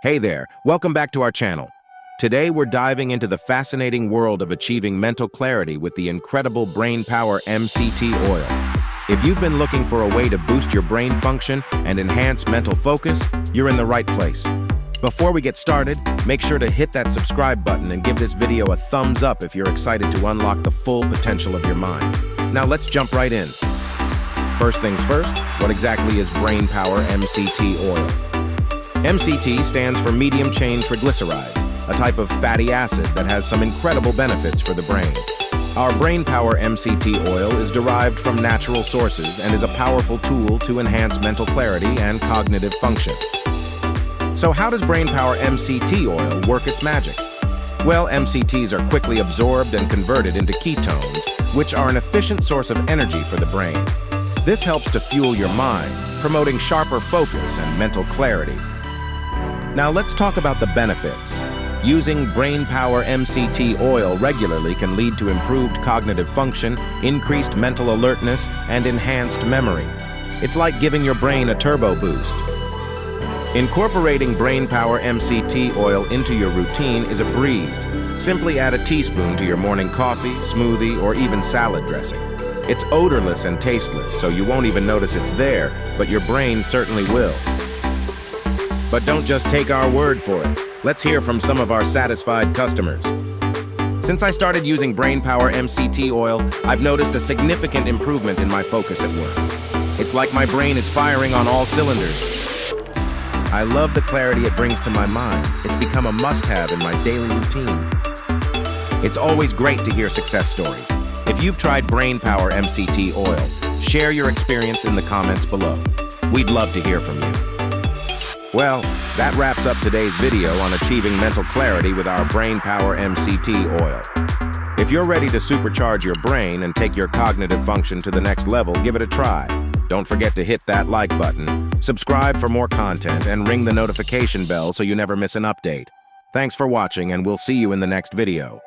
Hey there, welcome back to our channel. Today we're diving into the fascinating world of achieving mental clarity with the incredible Brain Power MCT oil. If you've been looking for a way to boost your brain function and enhance mental focus, you're in the right place. Before we get started, make sure to hit that subscribe button and give this video a thumbs up if you're excited to unlock the full potential of your mind. Now let's jump right in. First things first, what exactly is Brain Power MCT oil? MCT stands for medium-chain triglycerides, a type of fatty acid that has some incredible benefits for the brain. Our Brain Power MCT oil is derived from natural sources and is a powerful tool to enhance mental clarity and cognitive function. So how does Brain Power MCT oil work its magic? Well, MCTs are quickly absorbed and converted into ketones, which are an efficient source of energy for the brain. This helps to fuel your mind, promoting sharper focus and mental clarity. Now let's talk about the benefits. Using Brain Power MCT oil regularly can lead to improved cognitive function, increased mental alertness, and enhanced memory. It's like giving your brain a turbo boost. Incorporating Brain Power MCT oil into your routine is a breeze. Simply add a teaspoon to your morning coffee, smoothie, or even salad dressing. It's odorless and tasteless, so you won't even notice it's there, but your brain certainly will. But don't just take our word for it. Let's hear from some of our satisfied customers. Since I started using Brain Power MCT oil, I've noticed a significant improvement in my focus at work. It's like my brain is firing on all cylinders. I love the clarity it brings to my mind. It's become a must-have in my daily routine. It's always great to hear success stories. If you've tried Brain Power MCT oil, share your experience in the comments below. We'd love to hear from you. Well, that wraps up today's video on achieving mental clarity with our Brain Power MCT oil. If you're ready to supercharge your brain and take your cognitive function to the next level, give it a try. Don't forget to hit that like button, subscribe for more content, and ring the notification bell so you never miss an update. Thanks for watching, and we'll see you in the next video.